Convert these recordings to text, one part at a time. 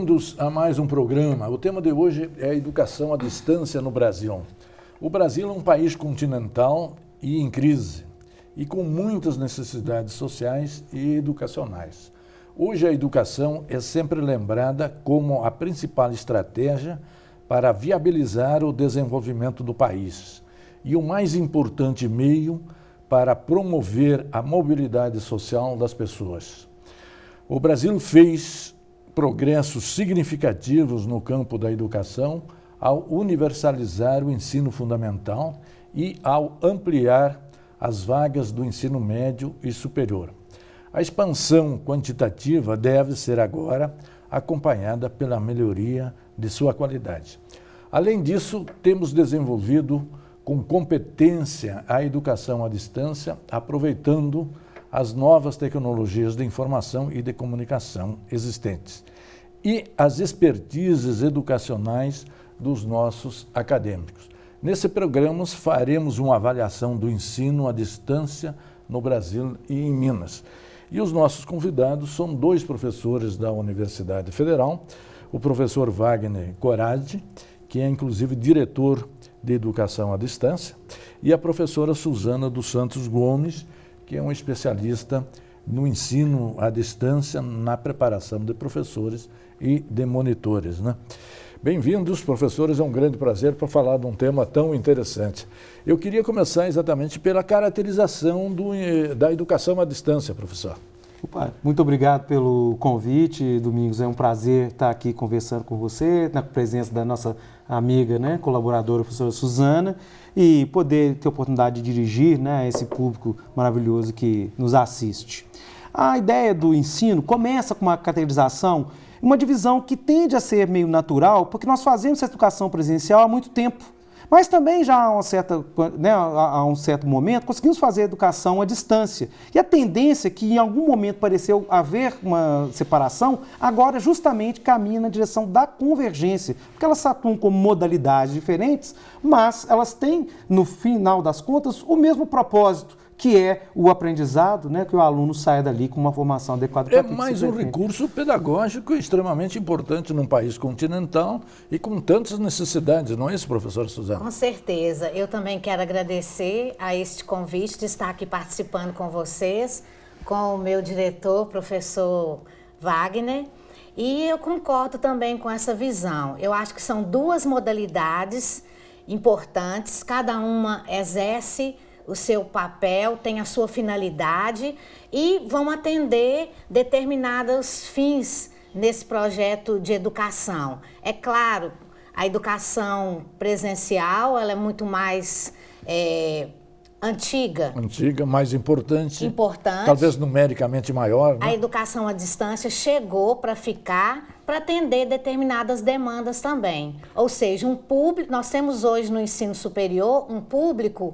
Bem-vindos a mais um programa. O tema de hoje é a educação à distância no Brasil. O Brasil é um país continental e em crise, e com muitas necessidades sociais e educacionais. Hoje a educação é sempre lembrada como a principal estratégia para viabilizar o desenvolvimento do país e o mais importante meio para promover a mobilidade social das pessoas. O Brasil fez progressos significativos no campo da educação ao universalizar o ensino fundamental e ao ampliar as vagas do ensino médio e superior. A expansão quantitativa deve ser agora acompanhada pela melhoria de sua qualidade. Além disso, temos desenvolvido com competência a educação à distância, aproveitando as novas tecnologias de informação e de comunicação existentes e as expertises educacionais dos nossos acadêmicos. Nesse programa, faremos uma avaliação do ensino à distância no Brasil e em Minas. E os nossos convidados são dois professores da Universidade Federal, o professor Wagner Corradi, que é inclusive diretor de Educação à Distância, e a professora Suzana dos Santos Gomes, que é um especialista no ensino à distância, na preparação de professores e de monitores, né? Bem-vindos, professores, é um grande prazer para falar de um tema tão interessante. Eu queria começar exatamente pela caracterização da educação à distância, professor. Opa, muito obrigado pelo convite, Domingos. É um prazer estar aqui conversando com você, na presença da nossa amiga, né, colaboradora, professora Suzana, e poder ter a oportunidade de dirigir, né, esse público maravilhoso que nos assiste. A ideia do ensino começa com uma caracterização, uma divisão que tende a ser meio natural, porque nós fazemos essa educação presencial há muito tempo. Mas também já há um certo momento conseguimos fazer a educação à distância. E a tendência que em algum momento pareceu haver uma separação, agora justamente caminha na direção da convergência, porque elas atuam como modalidades diferentes, mas elas têm, no final das contas, o mesmo propósito, que é o aprendizado, né, que o aluno saia dali com uma formação adequada. É mais um recurso pedagógico extremamente importante num país continental e com tantas necessidades, não é isso, professora Suzana? Com certeza. Eu também quero agradecer a este convite de estar aqui participando com vocês, com o meu diretor, professor Wagner, e eu concordo também com essa visão. Eu acho que são duas modalidades importantes, cada uma exerce o seu papel, tem a sua finalidade e vão atender determinados fins nesse projeto de educação. É claro, a educação presencial ela é muito mais antiga. Antiga, mais importante. Talvez numericamente maior, né? A educação à distância chegou para ficar, para atender determinadas demandas também. Ou seja, um público, nós temos hoje no ensino superior um público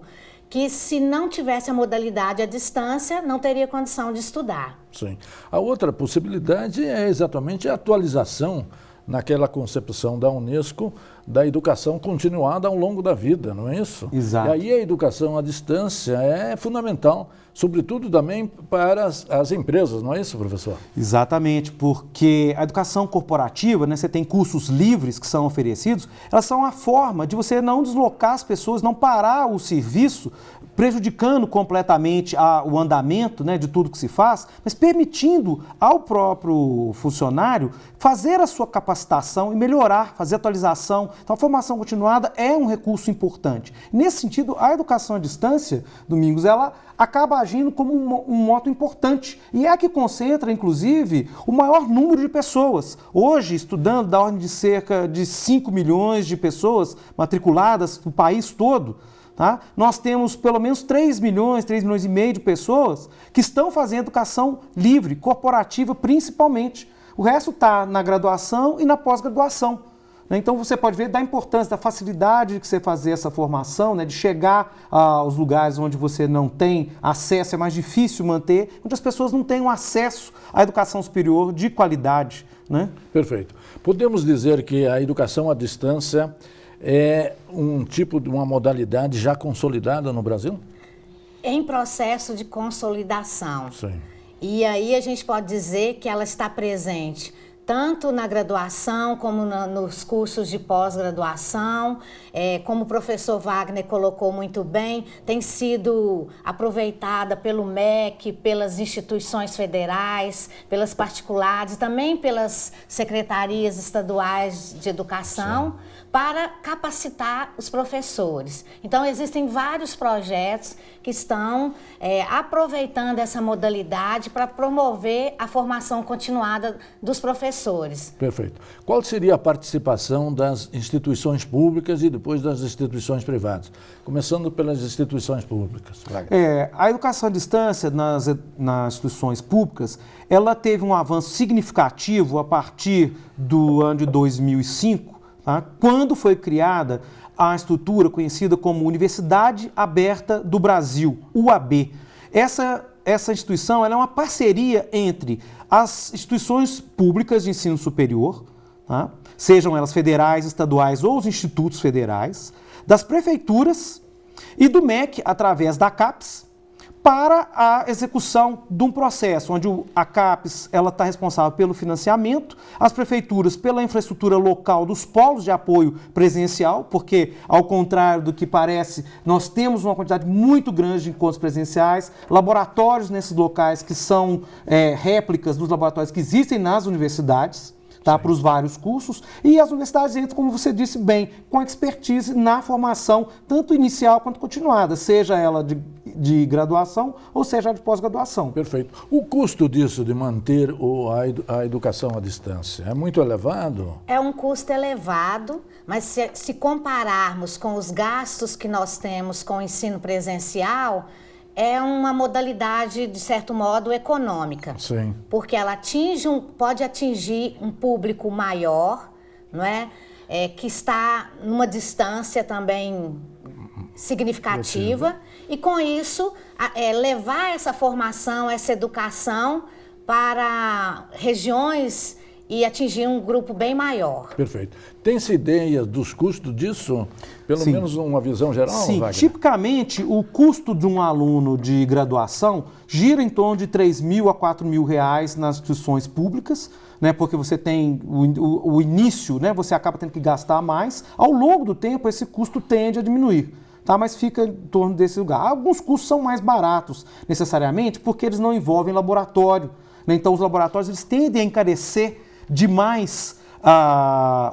que se não tivesse a modalidade à distância, não teria condição de estudar. Sim. A outra possibilidade é exatamente a atualização naquela concepção da Unesco da educação continuada ao longo da vida, não é isso? Exato. E aí a educação à distância é fundamental, sobretudo também para as empresas, não é isso, professor? Exatamente, porque a educação corporativa, né, você tem cursos livres que são oferecidos, elas são a forma de você não deslocar as pessoas, não parar o serviço, prejudicando completamente o andamento, né, de tudo que se faz, mas permitindo ao próprio funcionário fazer a sua capacitação e melhorar, fazer atualização. Então, a formação continuada é um recurso importante. Nesse sentido, a educação à distância, Domingos, ela acaba agindo como um moto importante e é a que concentra, inclusive, o maior número de pessoas. Hoje, estudando da ordem de cerca de 5 milhões de pessoas matriculadas no país todo, tá? Nós temos pelo menos 3 milhões e meio de pessoas que estão fazendo educação livre, corporativa principalmente. O resto está na graduação e na pós-graduação. Então você pode ver da importância, da facilidade de você fazer essa formação, né, de chegar aos lugares onde você não tem acesso, é mais difícil manter, onde as pessoas não têm acesso à educação superior de qualidade, né? Perfeito. Podemos dizer que a educação à distância é um tipo de uma modalidade já consolidada no Brasil? Em processo de consolidação. Sim. E aí a gente pode dizer que ela está presente tanto na graduação como nos cursos de pós-graduação. Como o professor Wagner colocou muito bem, tem sido aproveitada pelo MEC, pelas instituições federais, pelas particulares, também pelas secretarias estaduais de educação. Sim. Para capacitar os professores. Então, existem vários projetos que estão aproveitando essa modalidade para promover a formação continuada dos professores. Perfeito. Qual seria a participação das instituições públicas e depois das instituições privadas? Começando pelas instituições públicas. A educação à distância nas instituições públicas, ela teve um avanço significativo a partir do ano de 2005, quando foi criada a estrutura conhecida como Universidade Aberta do Brasil, UAB. Essa instituição ela é uma parceria entre as instituições públicas de ensino superior, sejam elas federais, estaduais ou os institutos federais, das prefeituras e do MEC, através da CAPES, para a execução de um processo onde a CAPES está responsável pelo financiamento, as prefeituras pela infraestrutura local dos polos de apoio presencial, porque, ao contrário do que parece, nós temos uma quantidade muito grande de encontros presenciais, laboratórios nesses locais que são réplicas dos laboratórios que existem nas universidades, para os vários cursos, e as universidades entram, como você disse bem, com expertise na formação, tanto inicial quanto continuada, seja ela de graduação ou seja de pós-graduação. Perfeito. O custo disso, de manter a educação à distância, é muito elevado? É um custo elevado, mas se compararmos com os gastos que nós temos com o ensino presencial, é uma modalidade, de certo modo, econômica. Sim. Porque ela pode atingir um público maior, não é? Que está numa distância também significativa. E com isso, levar essa formação, essa educação para regiões e atingir um grupo bem maior. Perfeito. Tem-se ideia dos custos disso? Pelo menos uma visão geral, Sim, Wagner? Tipicamente o custo de um aluno de graduação gira em torno de R$3.000 a R$4.000 nas instituições públicas, porque você tem o início, você acaba tendo que gastar mais. Ao longo do tempo, esse custo tende a diminuir. Mas fica em torno desse lugar. Alguns custos são mais baratos, necessariamente, porque eles não envolvem laboratório. Então, os laboratórios eles tendem a encarecer demais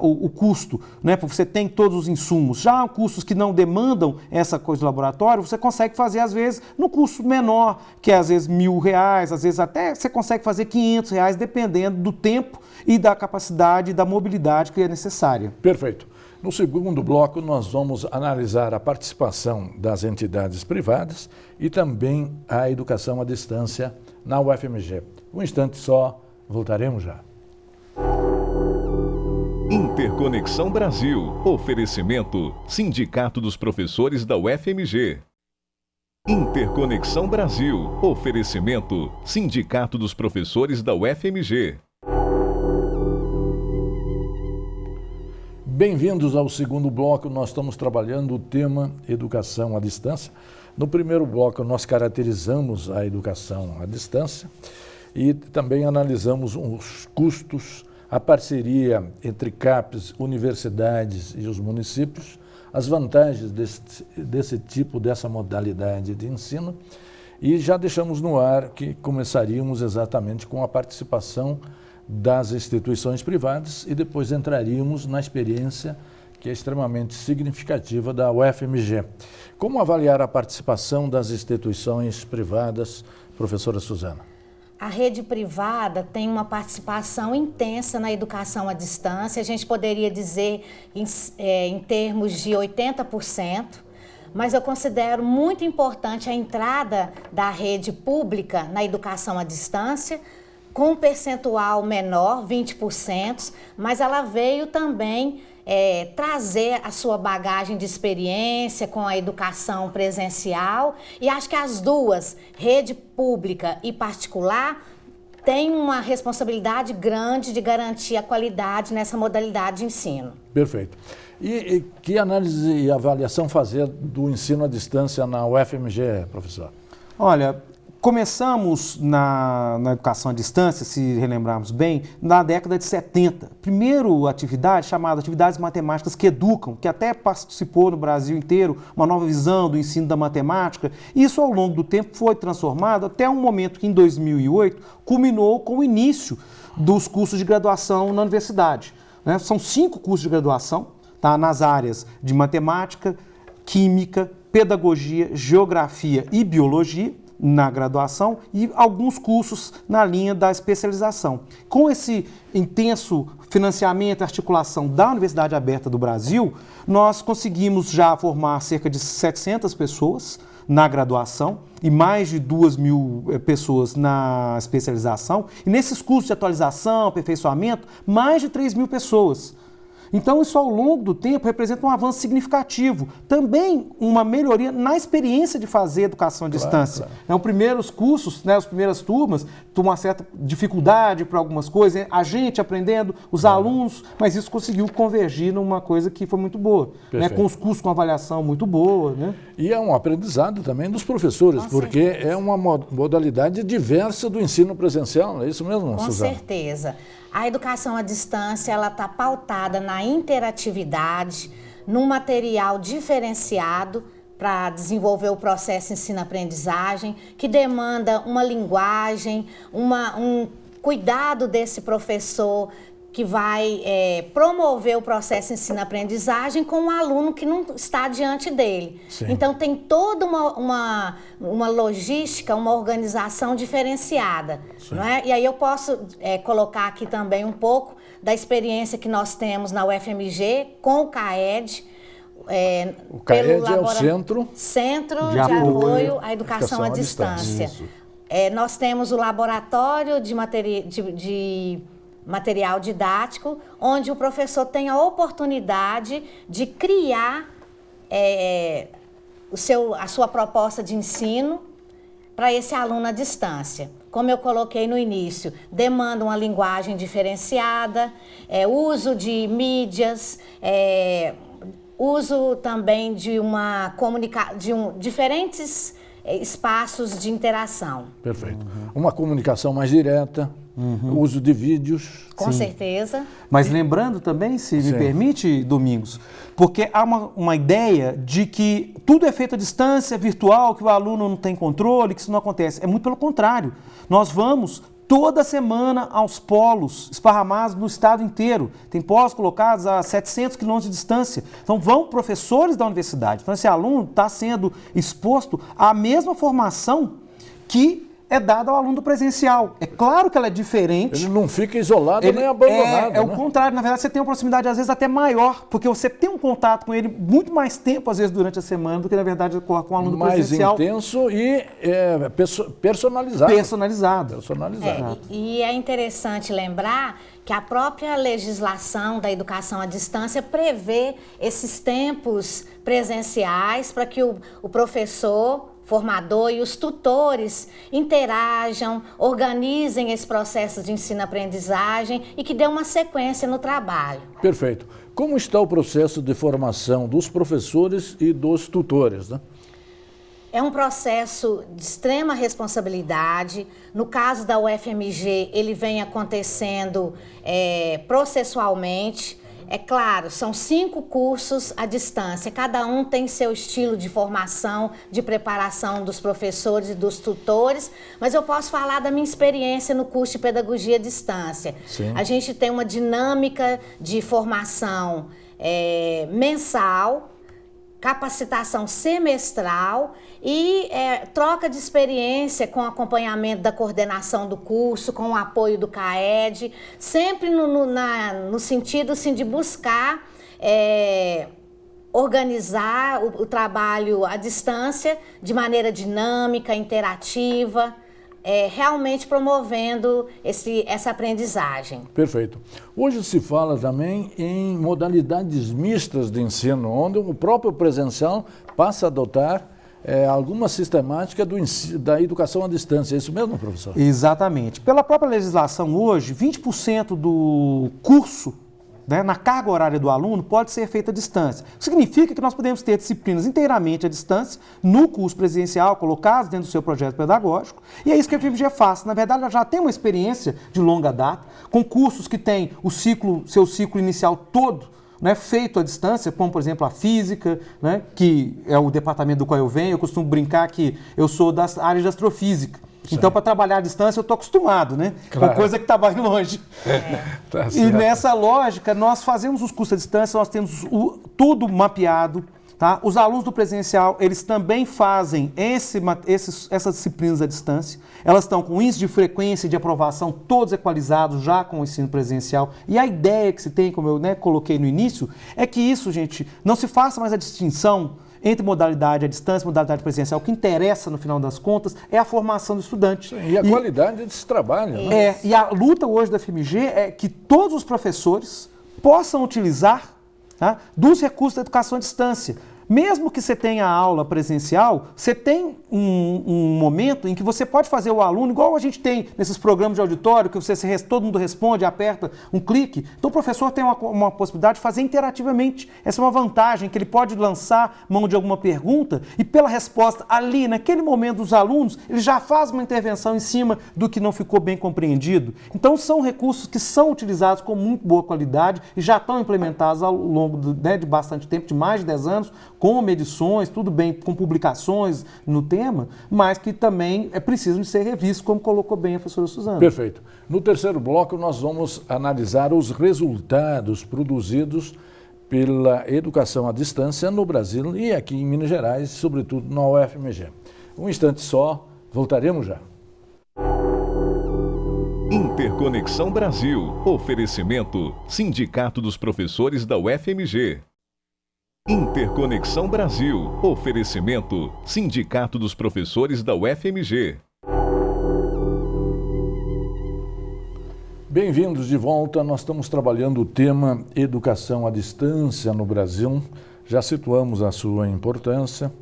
o custo, porque você tem todos os insumos. Já custos que não demandam essa coisa de laboratório, você consegue fazer, às vezes, no custo menor, que é, às vezes, R$1.000, às vezes até você consegue fazer R$500, dependendo do tempo e da capacidade e da mobilidade que é necessária. Perfeito. No segundo bloco, nós vamos analisar a participação das entidades privadas e também a educação à distância na UFMG. Um instante só, voltaremos já. Interconexão Brasil. Oferecimento: Sindicato dos Professores da UFMG. Interconexão Brasil. Oferecimento: Sindicato dos Professores da UFMG. Bem-vindos ao segundo bloco. Nós estamos trabalhando o tema educação à distância. No primeiro bloco, nós caracterizamos a educação à distância e também analisamos os custos, a parceria entre CAPES, universidades e os municípios, as vantagens dessa modalidade de ensino, e já deixamos no ar que começaríamos exatamente com a participação das instituições privadas e depois entraríamos na experiência que é extremamente significativa da UFMG. Como avaliar a participação das instituições privadas, professora Suzana? A rede privada tem uma participação intensa na educação à distância, a gente poderia dizer em termos de 80%, mas eu considero muito importante a entrada da rede pública na educação à distância, com um percentual menor, 20%, mas ela veio também trazer a sua bagagem de experiência com a educação presencial, e acho que as duas, rede pública e particular, têm uma responsabilidade grande de garantir a qualidade nessa modalidade de ensino. Perfeito. E que análise e avaliação fazer do ensino à distância na UFMG, professor? Olha, começamos na educação à distância, se relembrarmos bem, na década de 70. Primeiro atividade chamada Atividades Matemáticas que Educam, que até participou no Brasil inteiro, uma nova visão do ensino da matemática. Isso, ao longo do tempo, foi transformado até um momento que, em 2008, culminou com o início dos cursos de graduação na universidade. Né? São 5 cursos de graduação, tá? Nas áreas de matemática, química, pedagogia, geografia e biologia, na graduação, e alguns cursos na linha da especialização. Com esse intenso financiamento e articulação da Universidade Aberta do Brasil, nós conseguimos já formar cerca de 700 pessoas na graduação e mais de 2.000 pessoas na especialização. E nesses cursos de atualização, aperfeiçoamento, mais de 3.000 pessoas. Então, isso ao longo do tempo representa um avanço significativo. Também uma melhoria na experiência de fazer educação à distância. Claro. Os primeiros cursos, as primeiras turmas, tem uma certa dificuldade para algumas coisas, a gente aprendendo, os alunos, mas isso conseguiu convergir numa coisa que foi muito boa. Com os cursos com avaliação muito boa. Né? E é um aprendizado também dos professores, porque é uma modalidade diversa do ensino presencial, é isso mesmo, Suzana? Com certeza. A educação à distância ela está pautada na interatividade, num material diferenciado para desenvolver o processo ensino-aprendizagem, que demanda uma linguagem, um cuidado desse professor que vai promover o processo ensino-aprendizagem com um aluno que não está diante dele. Sim. Então, tem toda uma logística, uma organização diferenciada. Não é? E aí eu posso colocar aqui também um pouco da experiência que nós temos na UFMG com o CAED. O CAED é o Centro de Apoio à Educação à Distância. Nós temos o laboratório de material didático, onde o professor tem a oportunidade de criar a sua proposta de ensino para esse aluno à distância. Como eu coloquei no início, demanda uma linguagem diferenciada, uso de mídias, uso também de diferentes espaços de interação. Perfeito. Uma comunicação mais direta, uso de vídeos. Com certeza. Mas lembrando também, se me permite, Domingos, porque há uma ideia de que tudo é feito à distância, virtual, que o aluno não tem controle, que isso não acontece. É muito pelo contrário. Nós vamos toda semana aos polos esparramados no estado inteiro. Tem polos colocados a 700 quilômetros de distância. Então vão professores da universidade. Então esse aluno está sendo exposto à mesma formação que é dada ao aluno do presencial. É claro que ela é diferente. Ele não fica isolado nem abandonado. É o contrário. Na verdade, você tem uma proximidade, às vezes, até maior, porque você tem um contato com ele muito mais tempo, às vezes, durante a semana, do que, na verdade, ocorre com o aluno presencial. Mais intenso e personalizado. Personalizado. E é interessante lembrar que a própria legislação da educação à distância prevê esses tempos presenciais para que o professor formador e os tutores interajam, organizem esse processo de ensino-aprendizagem e que dê uma sequência no trabalho. Perfeito. Como está o processo de formação dos professores e dos tutores, né? É um processo de extrema responsabilidade. No caso da UFMG, ele vem acontecendo processualmente. É claro, são 5 cursos à distância, cada um tem seu estilo de formação, de preparação dos professores e dos tutores, mas eu posso falar da minha experiência no curso de Pedagogia à Distância. Sim. A gente tem uma dinâmica de formação mensal, capacitação semestral e troca de experiência com acompanhamento da coordenação do curso, com o apoio do CAED, sempre no sentido assim, de buscar organizar o trabalho à distância de maneira dinâmica, interativa, realmente promovendo essa aprendizagem. Perfeito. Hoje se fala também em modalidades mistas de ensino, onde o próprio presencial passa a adotar alguma sistemática da educação à distância. É isso mesmo, professor? Exatamente. Pela própria legislação hoje, 20% do curso né, na carga horária do aluno pode ser feita à distância. Isso significa que nós podemos ter disciplinas inteiramente à distância, no curso presencial, colocadas dentro do seu projeto pedagógico, e é isso que a FMG faz. Na verdade, ela já tem uma experiência de longa data, com cursos que têm seu ciclo inicial todo, né, feito à distância, como, por exemplo, a física, né, que é o departamento do qual eu venho. Eu costumo brincar que eu sou da área de astrofísica. Sim. Então, para trabalhar à distância, eu estou acostumado, né? Claro. Com coisa que está bem longe. Tá e nessa lógica, nós fazemos os cursos à distância, nós temos tudo mapeado. Tá? Os alunos do presencial, eles também fazem essas disciplinas à distância. Elas estão com índice de frequência e de aprovação todos equalizados já com o ensino presencial. E a ideia que se tem, como eu, né, coloquei no início, é que isso, gente, não se faça mais a distinção entre modalidade à distância e modalidade presencial. O que interessa, no final das contas, é a formação do estudante. Sim, e a qualidade desse trabalho. Né? E a luta hoje da FMG é que todos os professores possam utilizar, tá, dos recursos da educação à distância. Mesmo que você tenha aula presencial, você tem um momento em que você pode fazer o aluno, igual a gente tem nesses programas de auditório, que todo mundo responde, aperta um clique. Então o professor tem uma possibilidade de fazer interativamente. Essa é uma vantagem, que ele pode lançar mão de alguma pergunta e pela resposta ali, naquele momento dos alunos, ele já faz uma intervenção em cima do que não ficou bem compreendido. Então são recursos que são utilizados com muito boa qualidade e já estão implementados ao longo de bastante tempo, de mais de 10 anos, com medições, tudo bem, com publicações no tema, mas que também é preciso ser revisto, como colocou bem a professora Suzana. Perfeito. No terceiro bloco, nós vamos analisar os resultados produzidos pela educação à distância no Brasil e aqui em Minas Gerais, sobretudo na UFMG. Um instante só, voltaremos já. Interconexão Brasil. Oferecimento: Sindicato dos Professores da UFMG. Interconexão Brasil. Oferecimento: Sindicato dos Professores da UFMG. Bem-vindos de volta. Nós estamos trabalhando o tema educação à distância no Brasil. Já situamos a sua importância,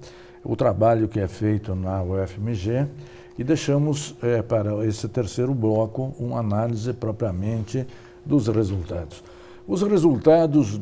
o trabalho que é feito na UFMG e deixamos para esse terceiro bloco uma análise propriamente dos resultados. Os resultados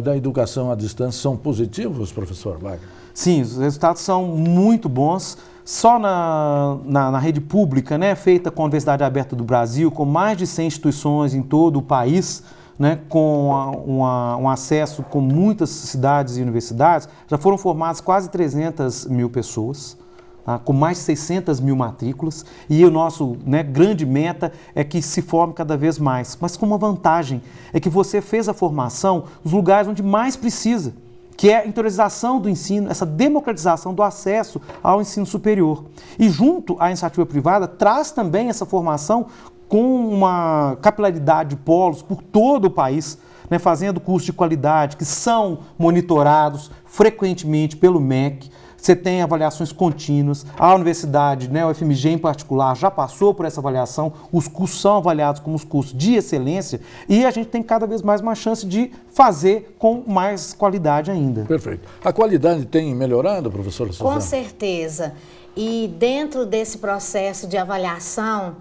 da educação à distância são positivos, professor Wagner? Sim, os resultados são muito bons. Só na rede pública, né, feita com a Universidade Aberta do Brasil, com mais de 100 instituições em todo o país, né, com um acesso com muitas cidades e universidades, já foram formadas quase 300 mil pessoas. Tá, com mais de 600 mil matrículas, e o nosso, né, grande meta é que se forme cada vez mais. Mas com uma vantagem, é que você fez a formação nos lugares onde mais precisa, que é a interiorização do ensino, essa democratização do acesso ao ensino superior. E junto à iniciativa privada, traz também essa formação com uma capilaridade de polos por todo o país, né, fazendo cursos de qualidade que são monitorados frequentemente pelo MEC. Você tem avaliações contínuas, a universidade, né, o UFMG em particular, já passou por essa avaliação, os cursos são avaliados como os cursos de excelência e a gente tem cada vez mais uma chance de fazer com mais qualidade ainda. Perfeito. A qualidade tem melhorado, professora Suzana? Com certeza. E dentro desse processo de avaliação,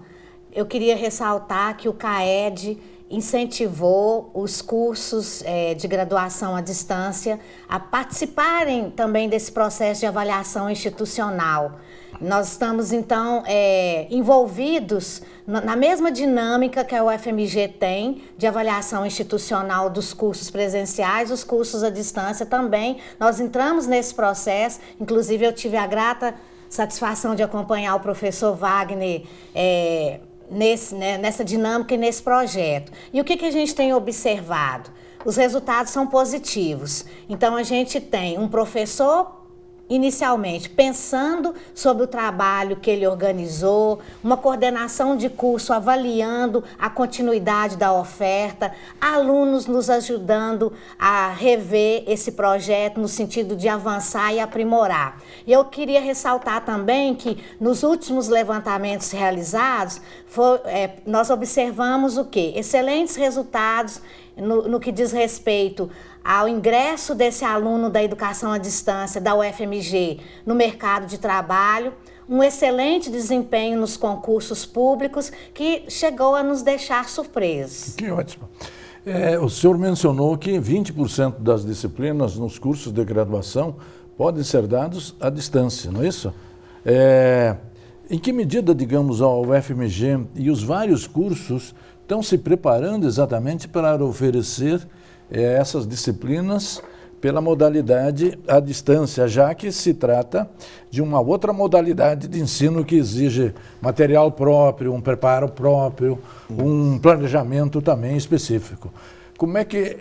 eu queria ressaltar que o CAED incentivou os cursos de graduação à distância a participarem também desse processo de avaliação institucional. Nós estamos, então, envolvidos na mesma dinâmica que a UFMG tem de avaliação institucional dos cursos presenciais, os cursos à distância também. Nós entramos nesse processo, inclusive eu tive a grata satisfação de acompanhar o professor Wagner nessa dinâmica e nesse projeto. E o que a gente tem observado? Os resultados são positivos. Então, a gente tem um professor, inicialmente, pensando sobre o trabalho que ele organizou, uma coordenação de curso avaliando a continuidade da oferta, alunos nos ajudando a rever esse projeto no sentido de avançar e aprimorar. E eu queria ressaltar também que nos últimos levantamentos realizados, nós observamos o quê? Excelentes resultados no que diz respeito ao ingresso desse aluno da educação à distância da UFMG no mercado de trabalho, um excelente desempenho nos concursos públicos que chegou a nos deixar surpresos. Que ótimo. O senhor mencionou que 20% das disciplinas nos cursos de graduação podem ser dados à distância, não é isso? Em que medida, digamos, a UFMG e os vários cursos estão se preparando exatamente para oferecer essas disciplinas pela modalidade à distância, já que se trata de uma outra modalidade de ensino que exige material próprio, um preparo próprio, um planejamento também específico. Como é que,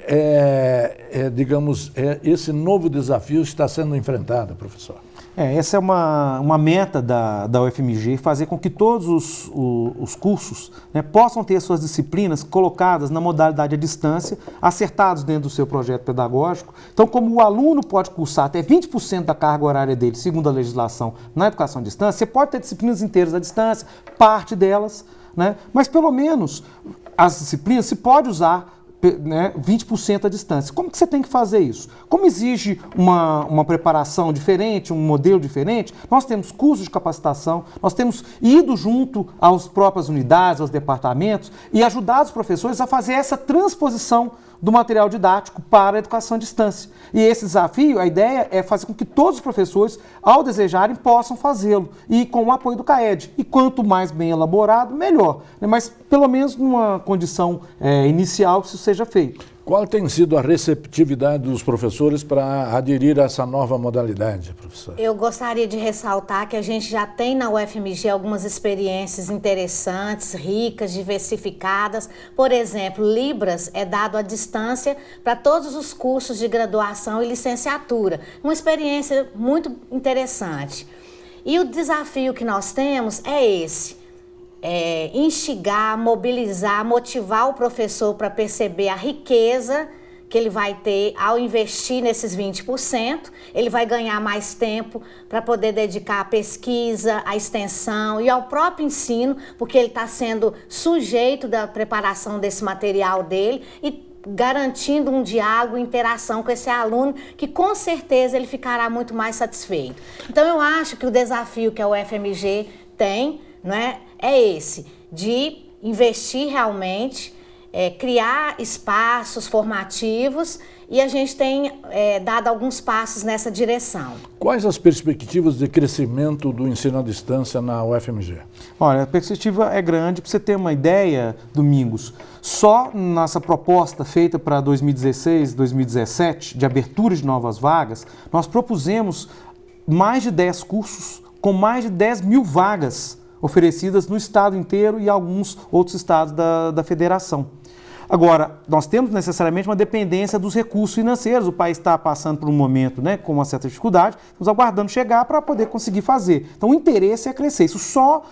digamos, esse novo desafio está sendo enfrentado, professor? Essa é uma meta da UFMG, fazer com que todos os cursos, né, possam ter suas disciplinas colocadas na modalidade à distância, acertados dentro do seu projeto pedagógico. Então, como o aluno pode cursar até 20% da carga horária dele, segundo a legislação, na educação à distância, você pode ter disciplinas inteiras à distância, parte delas, né, mas pelo menos as disciplinas se pode usar, né, 20% à distância. Como que você tem que fazer isso? Como exige uma preparação diferente, um modelo diferente, nós temos cursos de capacitação, nós temos ido junto às próprias unidades, aos departamentos e ajudado os professores a fazer essa transposição do material didático para a educação à distância. E esse desafio, a ideia é fazer com que todos os professores, ao desejarem, possam fazê-lo, e com o apoio do CAED. E quanto mais bem elaborado, melhor. Mas pelo menos numa condição inicial que isso seja feito. Qual tem sido a receptividade dos professores para aderir a essa nova modalidade, professor? Eu gostaria de ressaltar que a gente já tem na UFMG algumas experiências interessantes, ricas, diversificadas. Por exemplo, Libras é dado à distância para todos os cursos de graduação e licenciatura. Uma experiência muito interessante. E o desafio que nós temos é esse. Instigar, mobilizar, motivar o professor para perceber a riqueza que ele vai ter ao investir nesses 20%, ele vai ganhar mais tempo para poder dedicar à pesquisa, à extensão e ao próprio ensino, porque ele está sendo sujeito da preparação desse material dele e garantindo um diálogo, interação com esse aluno, que com certeza ele ficará muito mais satisfeito. Então eu acho que o desafio que a UFMG tem, não é esse, de investir realmente, criar espaços formativos, e a gente tem dado alguns passos nessa direção. Quais as perspectivas de crescimento do ensino à distância na UFMG? Olha, a perspectiva é grande. Para você ter uma ideia, Domingos, só nossa proposta feita para 2016, 2017, de abertura de novas vagas, nós propusemos mais de 10 cursos com mais de 10 mil vagas oferecidas no estado inteiro e alguns outros estados da federação. Agora, nós temos necessariamente uma dependência dos recursos financeiros. O país está passando por um momento, né, com uma certa dificuldade, estamos aguardando chegar para poder conseguir fazer. Então, o interesse é crescer. Isso só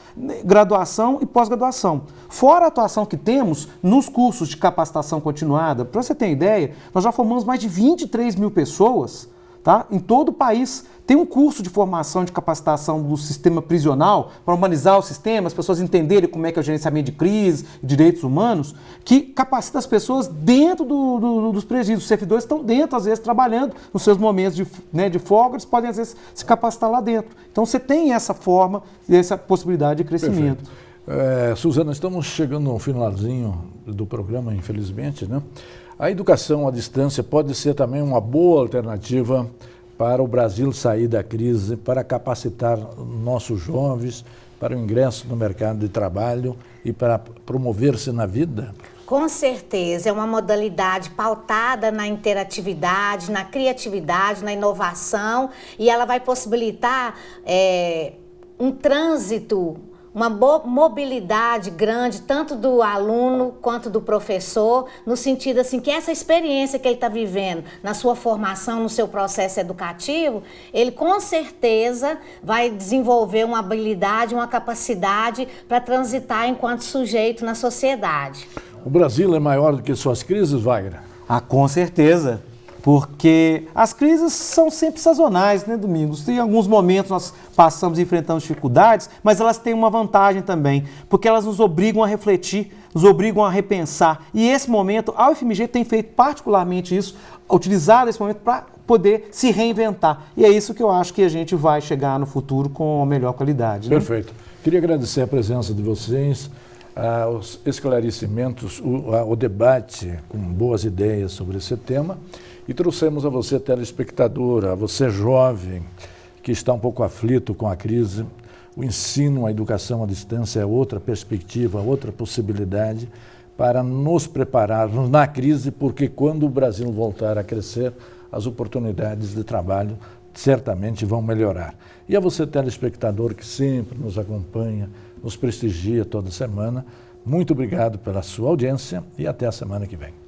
graduação e pós-graduação. Fora a atuação que temos nos cursos de capacitação continuada, para você ter ideia, nós já formamos mais de 23 mil pessoas, tá, em todo o país. Tem um curso de formação de capacitação do sistema prisional para humanizar o sistema, as pessoas entenderem como é que é o gerenciamento de crise, direitos humanos, que capacita as pessoas dentro dos presídios. Os servidores estão dentro, às vezes, trabalhando nos seus momentos de folga, eles podem, às vezes, se capacitar lá dentro. Então, você tem essa forma e essa possibilidade de crescimento. Suzana, estamos chegando ao finalzinho do programa, infelizmente, né? A educação à distância pode ser também uma boa alternativa para o Brasil sair da crise, para capacitar nossos jovens para o ingresso no mercado de trabalho e para promover-se na vida? Com certeza, é uma modalidade pautada na interatividade, na criatividade, na inovação, e ela vai possibilitar um trânsito, uma mobilidade grande, tanto do aluno quanto do professor, no sentido assim que essa experiência que ele está vivendo na sua formação, no seu processo educativo, ele com certeza vai desenvolver uma habilidade, uma capacidade para transitar enquanto sujeito na sociedade. O Brasil é maior do que suas crises, Wagner? Com certeza. Porque as crises são sempre sazonais, né, Domingos? Em alguns momentos nós passamos e enfrentamos dificuldades, mas elas têm uma vantagem também, porque elas nos obrigam a refletir, nos obrigam a repensar. E esse momento, a UFMG tem feito particularmente isso, utilizado esse momento para poder se reinventar. E é isso que eu acho que a gente vai chegar no futuro com a melhor qualidade. Né? Perfeito. Queria agradecer a presença de vocês. os esclarecimentos, o debate com boas ideias sobre esse tema e trouxemos a você, telespectador, a você jovem que está um pouco aflito com a crise. O ensino, a educação à distância é outra perspectiva, outra possibilidade para nos prepararmos na crise, porque quando o Brasil voltar a crescer, as oportunidades de trabalho certamente vão melhorar. E a você, telespectador, que sempre nos acompanha, nos prestigia toda semana, muito obrigado pela sua audiência e até a semana que vem.